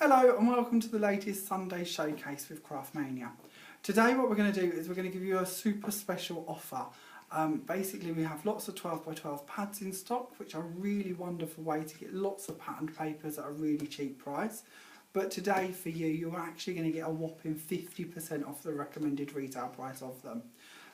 Hello and welcome to the latest Sunday showcase with Craftmania. Today what we're going to do is we're going to give you a super special offer. Basically we have lots of 12x12 pads in stock, which are a really wonderful way to get lots of patterned papers at a really cheap price. But today for you, you're actually going to get a whopping 50% off the recommended retail price of them.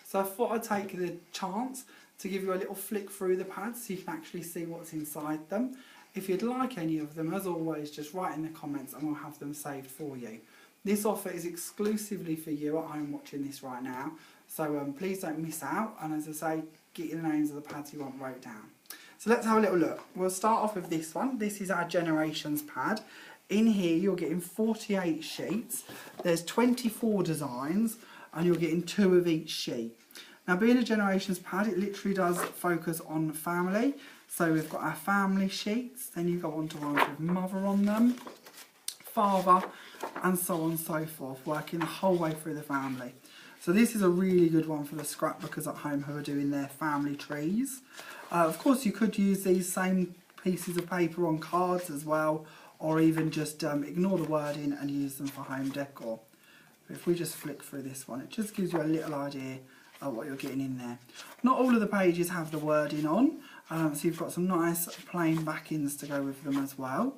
So I thought I'd take the chance to give you a little flick through the pads so you can actually see what's inside them. If you'd like any of them, as always, just write in the comments and we'll have them saved for you. This offer is exclusively for you at home watching this right now, so please don't miss out, and as I say, get the names of the pads you want wrote down. So let's have a little look. We'll start off with this one. This is our Generations pad. In here you're getting 48 sheets, there's 24 designs, and you're getting 2 of each sheet. Now being a Generations pad, it literally does focus on family. So we've got our family sheets, then you go on to ones with mother on them, father, and so on and so forth, working the whole way through the family. So this is a really good one for the scrapbookers at home who are doing their family trees. Of course you could use these same pieces of paper on cards as well, or even just ignore the wording and use them for home decor. But if we just flick through this one, it just gives you a little idea of what you're getting in there. Not all of the pages have the wording on, so you've got some nice plain backings to go with them as well.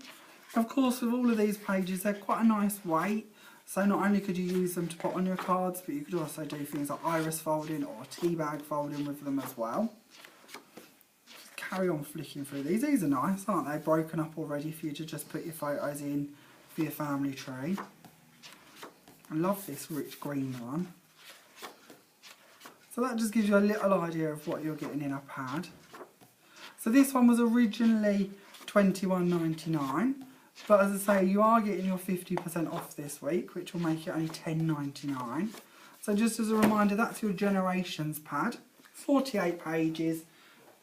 Of course, with all of these pages, they're quite a nice weight, so not only could you use them to put on your cards, but you could also do things like iris folding or tea bag folding with them as well. Just carry on flicking through these. These are nice, aren't they? Broken up already for you to just put your photos in for your family tree. I love this rich green one. So that just gives you a little idea of what you're getting in a pad. So this one was originally $21.99, but as I say, you are getting your 50% off this week, which will make it only $10.99. So just as a reminder, that's your Generations pad, 48 pages,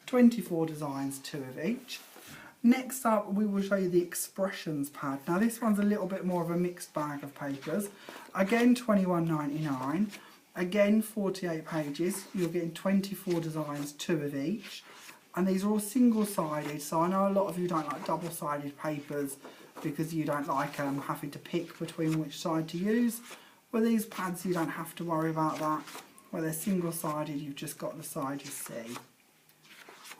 24 designs, 2 of each. Next up, we will show you the Expressions pad. Now this one's a little bit more of a mixed bag of papers. Again, $21.99. Again, 48 pages, you're getting 24 designs, 2 of each. And these are all single-sided, so I know a lot of you don't like double-sided papers because you don't like having to pick between which side to use. With these pads, you don't have to worry about that. Where they're single-sided, you've just got the side you see.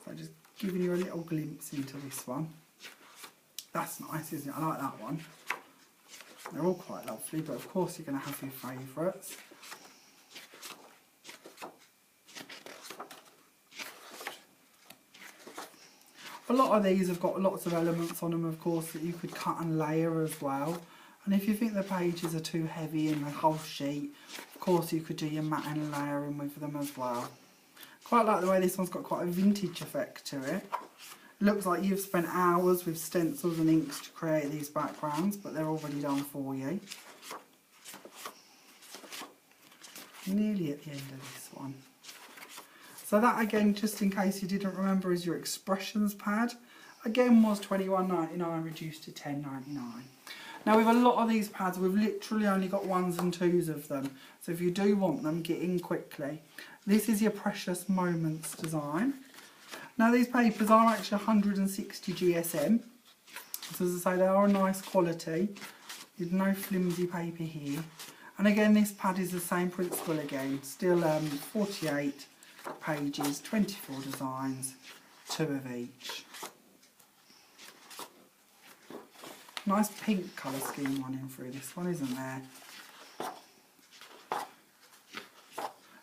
So just giving you a little glimpse into this one. That's nice, isn't it? I like that one. They're all quite lovely, but of course you're going to have your favourites. A lot of these have got lots of elements on them, of course, that you could cut and layer as well. And if you think the pages are too heavy in the whole sheet, of course you could do your matting and layering with them as well. Quite like the way this one's got quite a vintage effect to it. It looks like you've spent hours with stencils and inks to create these backgrounds, but they're already done for you. Nearly at the end of this one. So that, again, just in case you didn't remember, is your Expressions pad. Again, was $21.99, reduced to $10.99. Now with a lot of these pads, we've literally only got 1s and 2s of them. So if you do want them, get in quickly. This is your Precious Moments design. Now these papers are actually 160 GSM. So as I say, they are a nice quality. There's no flimsy paper here. And again, this pad is the same principle again. Still 48 pages, 24 designs, 2 of each. Nice pink colour scheme running through this one, isn't there?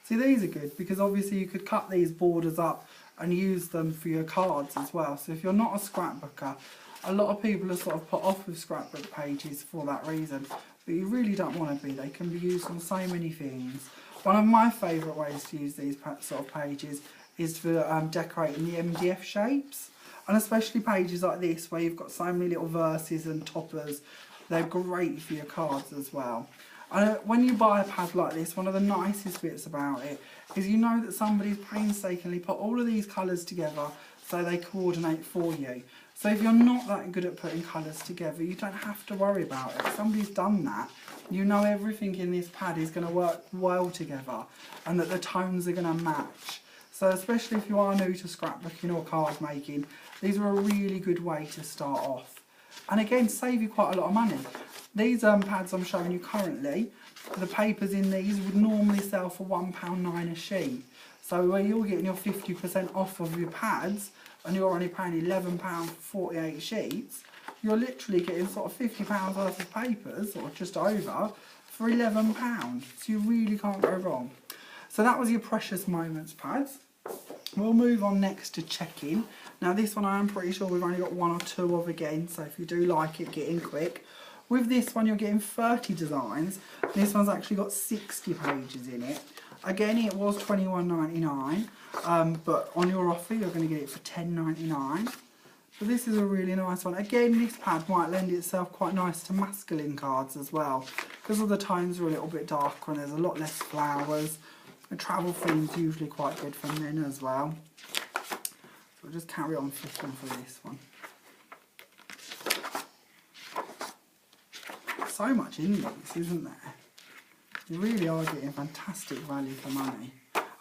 See, these are good because obviously you could cut these borders up and use them for your cards as well. So if you're not a scrapbooker, a lot of people are sort of put off with scrapbook pages for that reason, but you really don't want to be. They can be used on so many things. One of my favourite ways to use these sort of pages is for decorating the MDF shapes, and especially pages like this where you've got so many little verses and toppers. They're great for your cards as well. And when you buy a pad like this, one of the nicest bits about it is you know that somebody's painstakingly put all of these colours together so they coordinate for you. So if you're not that good at putting colours together, you don't have to worry about it. Somebody's done that. You know everything in this pad is going to work well together and that the tones are going to match. So especially if you are new to scrapbooking or card making, these are a really good way to start off. And again, save you quite a lot of money. These pads I'm showing you currently, the papers in these would normally sell for £1.9 a sheet. So where you're getting your 50% off of your pads and you're only paying £11 for 48 sheets, you're literally getting sort of £50 worth of papers, or just over, for £11. So you really can't go wrong. So that was your Precious Moments pads. We'll move on next to check-in. Now this one I am pretty sure we've only got 1 or 2 of again, so if you do like it, get in quick. With this one you're getting 30 designs. This one's actually got 60 pages in it. Again, it was £21.99, but on your offer you're going to get it for £10.99. So this is a really nice one. Again, this pad might lend itself quite nice to masculine cards as well, because all the tones are a little bit darker and there's a lot less flowers. The travel theme's usually quite good for men as well. So we'll just carry on flicking for this one. So much in this, isn't there? You really are getting fantastic value for money.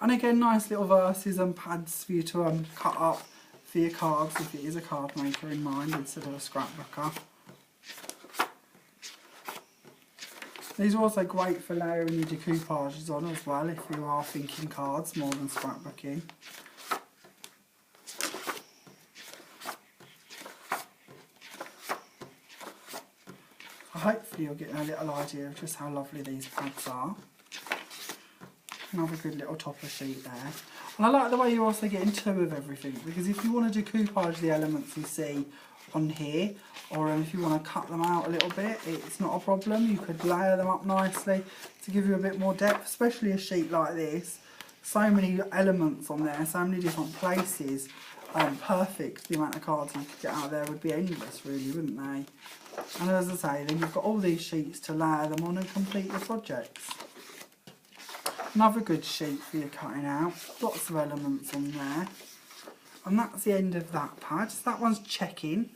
And again, nice little verses and pads for you to cut up for your cards if it is a card maker in mind instead of a scrapbooker. These are also great for layering your decoupages on as well if you are thinking cards more than scrapbooking. Hopefully you're getting a little idea of just how lovely these pads are. Another good little topper sheet there. And I like the way you're also getting 2 of everything, because if you want to decoupage the elements you see on here, or if you want to cut them out a little bit, it's not a problem. You could layer them up nicely to give you a bit more depth, especially a sheet like this. So many elements on there, so many different places. Perfect. The amount of cards you could get out there would be endless really, wouldn't they? And as I say, then you've got all these sheets to layer them on and complete your projects. Another good sheet for your cutting out. Lots of elements on there. And that's the end of that pad. So that one's check-in.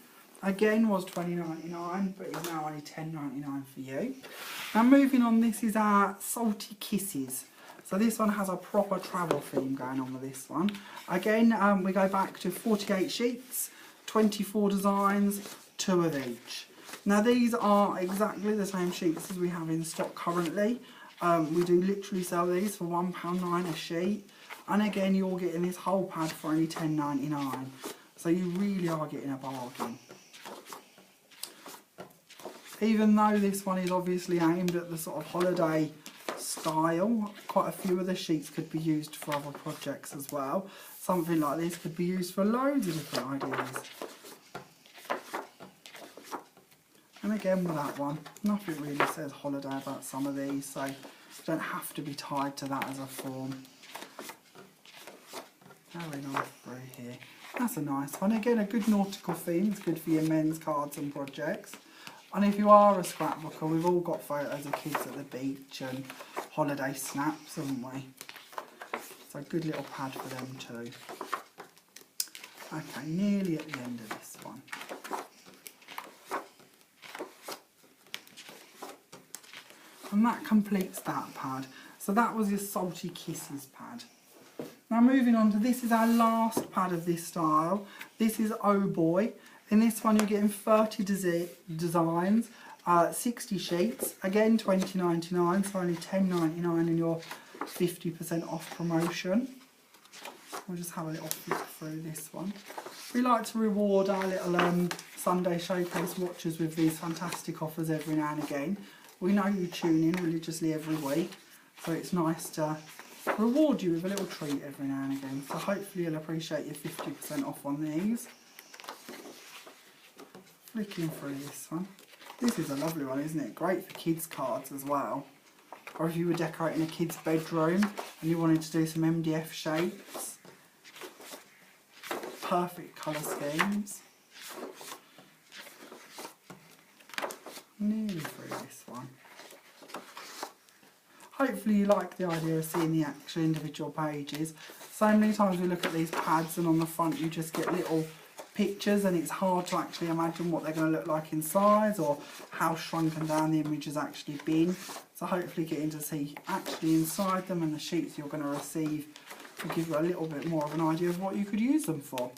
Again, was $20.99, but is now only $10.99 for you. Now moving on, this is our Salty Kisses. So this one has a proper travel theme going on with this one. Again, we go back to 48 sheets, 24 designs, 2 of each. Now these are exactly the same sheets as we have in stock currently. We do literally sell these for £1.9 a sheet. And again, you're getting this whole pad for only $10.99. So you really are getting a bargain. Even though this one is obviously aimed at the sort of holiday style, quite a few of the sheets could be used for other projects as well. Something like this could be used for loads of different ideas. And again with that one, nothing really says holiday about some of these, so you don't have to be tied to that as a form. Carrying on through here. That's a nice one. Again, a good nautical theme. It's good for your men's cards and projects. And if you are a scrapbooker, we've all got photos of kids at the beach and holiday snaps, haven't we? So a good little pad for them too. Okay, nearly at the end of this one. And that completes that pad. So that was your Salty Kisses pad. Now moving on to this is our last pad of this style. This is Oh Boy. In this one you're getting 30 designs, 60 sheets, again $20.99, so only $10.99 in your 50% off promotion. We'll just have a little flip through this one. We like to reward our little Sunday Showcase watchers with these fantastic offers every now and again. We know you tune in religiously every week, so it's nice to reward you with a little treat every now and again. So hopefully you'll appreciate your 50% off on these. Flicking through this one. This is a lovely one, isn't it? Great for kids' cards as well. Or if you were decorating a kid's bedroom and you wanted to do some MDF shapes. Perfect colour schemes. Nearly through this one. Hopefully you like the idea of seeing the actual individual pages. So many times we look at these pads and on the front you just get little pictures and it's hard to actually imagine what they're going to look like inside or how shrunken down the image has actually been. So hopefully getting to see actually inside them and the sheets you're going to receive will give you a little bit more of an idea of what you could use them for.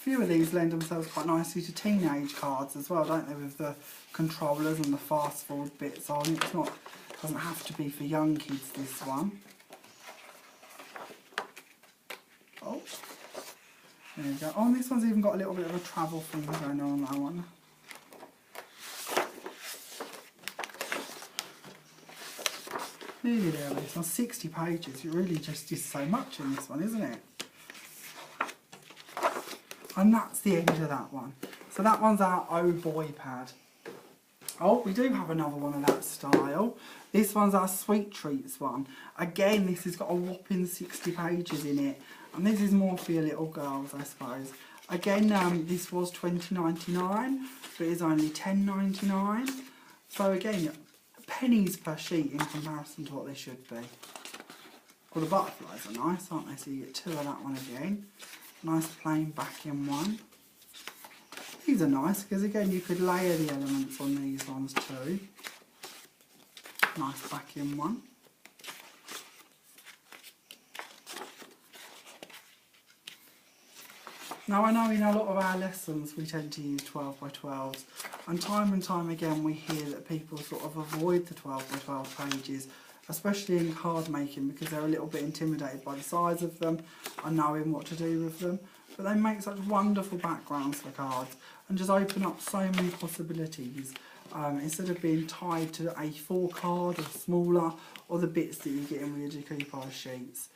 few of these lend themselves quite nicely to teenage cards as well, don't they, with the controllers and the fast forward bits on. It's not, doesn't have to be for young kids, this one. Oh, there you go. Oh, and this one's even got a little bit of a travel thing going on that one. Nearly there, this one's 60 pages. It really just is so much in this one, isn't it? And that's the end of that one. So that one's our Oh Boy pad. Oh, we do have another one of that style. This one's our Sweet Treats one. Again, this has got a whopping 60 pages in it. And this is more for your little girls, I suppose. Again, this was $20.99, but it's only $10.99. So again, pennies per sheet in comparison to what they should be. Well, the butterflies are nice, aren't they? So you get two of that one again. Nice plain backing one. These are nice because again you could layer the elements on these ones too. Nice backing one. Now I know in a lot of our lessons we tend to use 12 by 12s, and time again we hear that people sort of avoid the 12 by 12 pages, especially in card making, because they're a little bit intimidated by the size of them and knowing what to do with them. But they make such wonderful backgrounds for cards and just open up so many possibilities. Instead of being tied to a A4 card or smaller, or the bits that you get in with your decoupage sheets.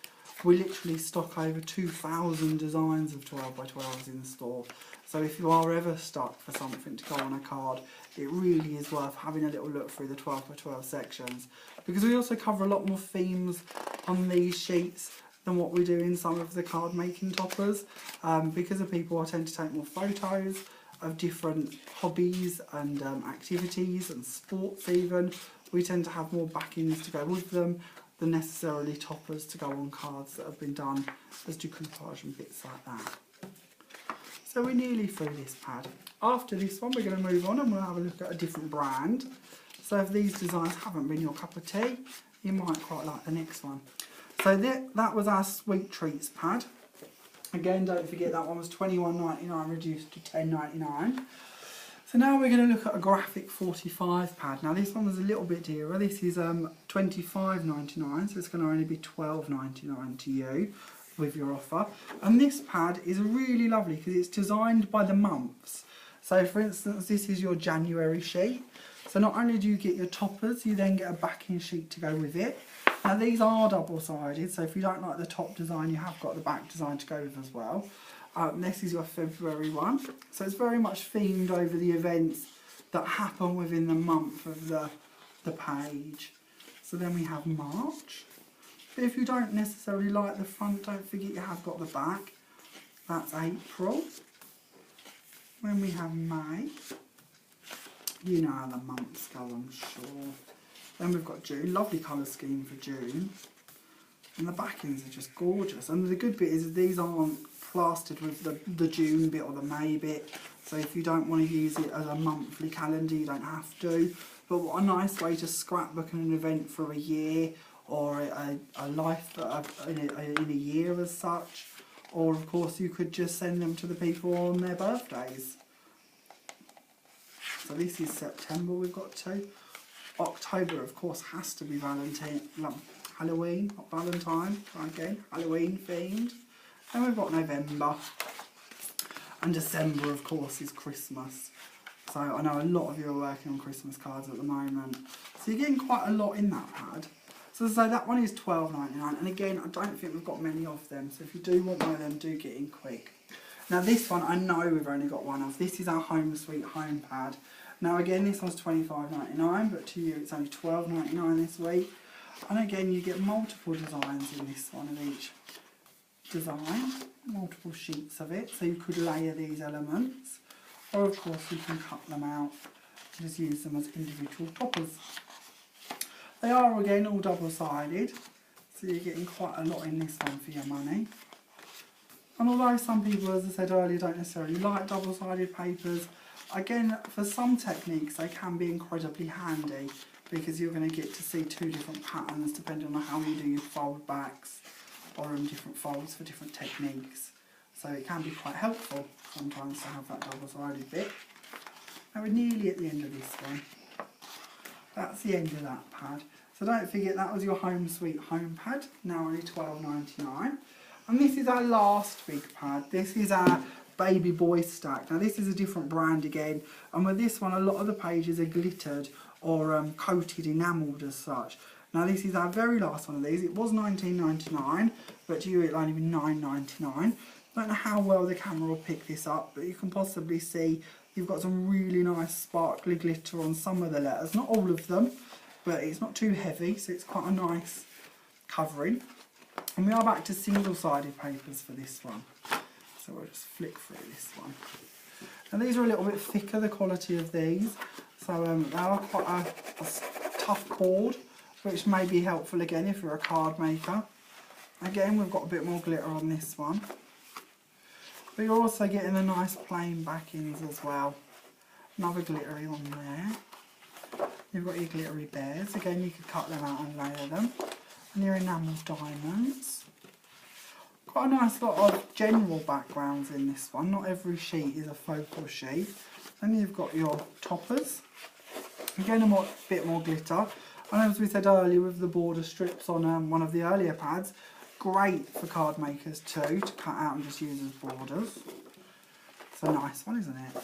We literally stock over 2,000 designs of 12 by 12s in the store. So if you are ever stuck for something to go on a card, it really is worth having a little look through the 12 by 12 sections. Because we also cover a lot more themes on these sheets than what we do in some of the card making toppers. Because of people, I tend to take more photos of different hobbies and activities and sports even. We tend to have more backings to go with them than necessarily toppers to go on cards that have been done as decoupage and bits like that. So we're nearly through this pad. After this one we're going to move on and we'll have a look at a different brand. So if these designs haven't been your cup of tea, you might quite like the next one. So that was our Sweet Treats pad. Again, don't forget that one was $21.99 reduced to $10.99. So now we're going to look at a graphic 45 pad. Now this one was a little bit dearer. This is $25.99, so it's going to only be $12.99 to you with your offer. And this pad is really lovely because it's designed by the months. So for instance, this is your January sheet. So not only do you get your toppers, you then get a backing sheet to go with it. Now these are double-sided, so if you don't like the top design, you have got the back design to go with as well. This is your February one, so it's very much themed over the events that happen within the month of the page. So then we have March. But if you don't necessarily like the front, don't forget you have got the back. That's April. Then we have May. You know how the months go, I'm sure. Then we've got June, lovely colour scheme for June. And the backings are just gorgeous. And the good bit is these aren't plastered with the June bit or the May bit. So if you don't want to use it as a monthly calendar, you don't have to. But what a nice way to scrapbook an event for a year, or a life in a year as such. Or of course you could just send them to the people on their birthdays. So this is September we've got to. October of course has to be Halloween, not Valentine, again, Halloween themed. Then we've got November. And December of course is Christmas. So I know a lot of you are working on Christmas cards at the moment. So you're getting quite a lot in that pad. So that one is $12.99, and again I don't think we've got many of them, so if you do want one of them, do get in quick. Now this one I know we've only got one of. This is our Home Sweet Home pad. Now again this one's $25.99, but to you it's only $12.99 this week. And again you get multiple designs in this one of each design, multiple sheets of it, so you could layer these elements, or of course you can cut them out and just use them as individual toppers. They are again all double-sided, so you're getting quite a lot in this one for your money. And although some people, as I said earlier, don't necessarily like double-sided papers, again, for some techniques they can be incredibly handy, because you're going to get to see two different patterns depending on how you do your fold backs, or in different folds for different techniques. So it can be quite helpful sometimes to have that double-sided bit. Now we're nearly at the end of this one. That's the end of that pad. So don't forget that was your Home Sweet Home pad, now only £12.99. And this is our last big pad. This is our Baby Boy stack. Now this is a different brand again, and with this one a lot of the pages are glittered or coated, enamelled as such. Now this is our very last one of these. It was £19.99, but to you it'll only be £9.99. Don't know how well the camera will pick this up, but you can possibly see you've got some really nice sparkly glitter on some of the letters. Not all of them, but it's not too heavy, so it's quite a nice covering. And we are back to single-sided papers for this one. So we'll just flick through this one. And these are a little bit thicker, the quality of these. So they are quite a tough cord, which may be helpful again if you're a card maker. Again, we've got a bit more glitter on this one. But you're also getting the nice plain backings as well. Another glittery one there. You've got your glittery bears. Again, you could cut them out and layer them. And your Enamel Diamonds. Quite a nice lot of general backgrounds in this one. Not every sheet is a focal sheet. Then you've got your toppers. Again, a bit more glitter. And as we said earlier with the border strips on one of the earlier pads, great for card makers too, to cut out and just use as borders. It's a nice one, isn't it?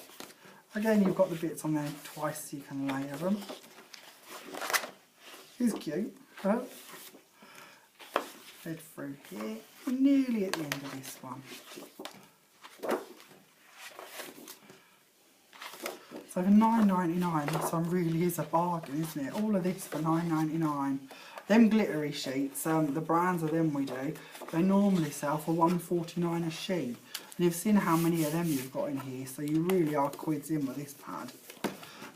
Again, you've got the bits on there twice so you can layer them. It's cute. Huh? Head through here. We're nearly at the end of this one. So for £9.99, this one really is a bargain, isn't it? All of this for £9.99. Them glittery sheets, the brands of them we do, they normally sell for £1.49 a sheet. And you've seen how many of them you've got in here, so you really are quids in with this pad.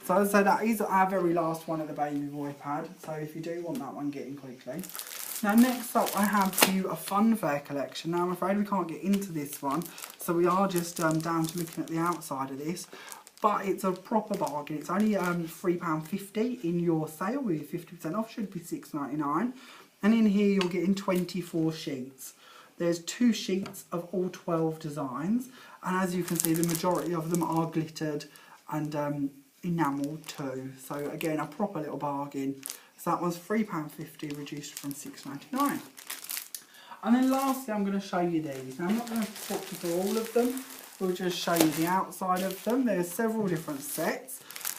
So as I say, that is our very last one of the Baby Boy pad, so if you do want that one, get in quickly. Now next up I have for you a Funfair Collection. Now I'm afraid we can't get into this one, so we are just down to looking at the outside of this. But it's a proper bargain. It's only £3.50 in your sale with 50% off, should be £6.99. And in here you're getting 24 sheets. There's 2 sheets of all 12 designs, and as you can see the majority of them are glittered and enamelled too. So again, a proper little bargain. So that was £3.50 reduced from £6.99. And then lastly I'm going to show you these. Now I'm not going to talk you through all of them. We'll just show you the outside of them. There's several different sets.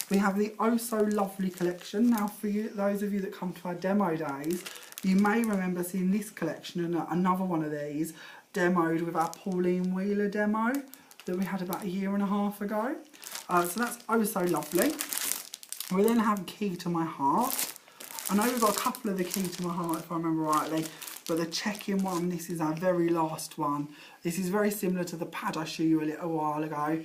We have the Oh So Lovely collection. Now for you, those of you that come to our demo days, you may remember seeing this collection and another one of these demoed with our Pauline Wheeler demo that we had about a year and a half ago. So that's Oh So Lovely. We then have Key to My Heart. I know we've got a couple of the Key to My Heart if I remember rightly, but the check-in one, this is our very last one. This is very similar to the pad I showed you a little while ago,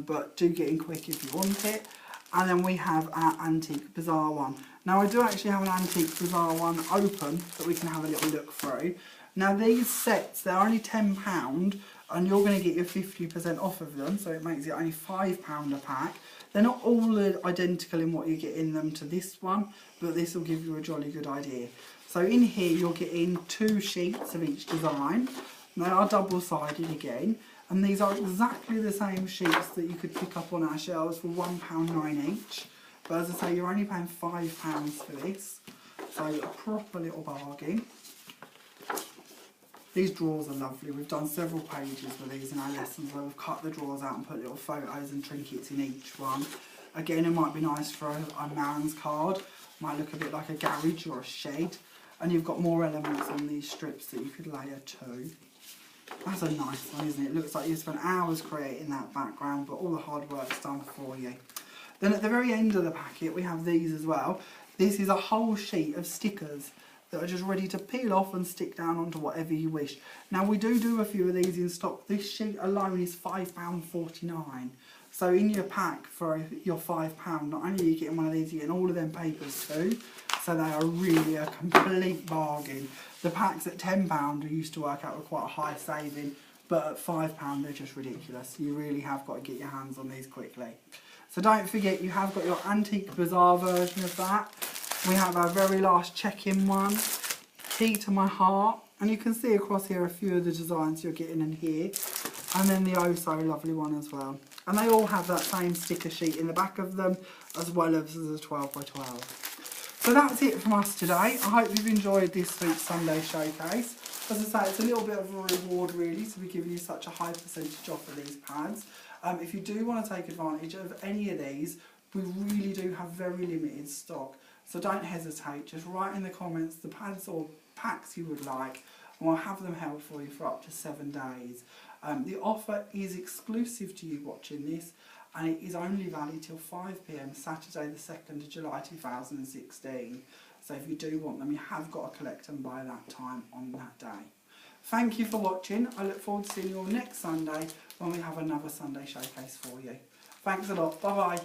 but do get in quick if you want it. And then we have our Antique Bazaar one. Now I do actually have an Antique Bazaar one open that we can have a little look through. Now these sets, they're only £10 and you're going to get your 50% off of them, so it makes it only £5 a pack. They're not all identical in what you get in them to this one, but this will give you a jolly good idea. So in here you're getting 2 sheets of each design. They are double-sided again, and these are exactly the same sheets that you could pick up on our shelves for £1.09 each. But as I say, you're only paying £5 for this, so a proper little bargain. These drawers are lovely. We've done several pages with these in our lessons where we've cut the drawers out and put little photos and trinkets in each one. Again, it might be nice for a man's card. Might look a bit like a garage or a shed. And you've got more elements on these strips that you could layer too. That's a nice one, isn't it? It looks like you spent hours creating that background, but all the hard work's done for you. Then at the very end of the packet we have these as well. This is a whole sheet of stickers that are just ready to peel off and stick down onto whatever you wish. Now we do a few of these in stock. This sheet alone is £5.49. So in your pack for your £5, not only are you getting one of these, you're getting all of them papers too. So they are really a complete bargain. The packs at £10 used to work out with quite a high saving, but at £5 they're just ridiculous. You really have got to get your hands on these quickly. So don't forget, you have got your Antique Bazaar version of that. We have our very last check-in one, Key to My Heart, and you can see across here a few of the designs you're getting in here. and then the oh so lovely one as well. And they all have that same sticker sheet in the back of them, as well as the 12 by 12. So that's it from us today. I hope you've enjoyed this week's Sunday showcase. As I say, it's a little bit of a reward really to be giving you such a high percentage off of these pads. If you do want to take advantage of any of these, we really do have very limited stock. So don't hesitate, just write in the comments the pads or packs you would like, and we'll have them held for you for up to 7 days. The offer is exclusive to you watching this, and it is only valid till 5 PM Saturday the 2nd of July 2016. So if you do want them, you have got to collect them by that time on that day. Thank you for watching. I look forward to seeing you all next Sunday when we have another Sunday showcase for you. Thanks a lot. Bye bye.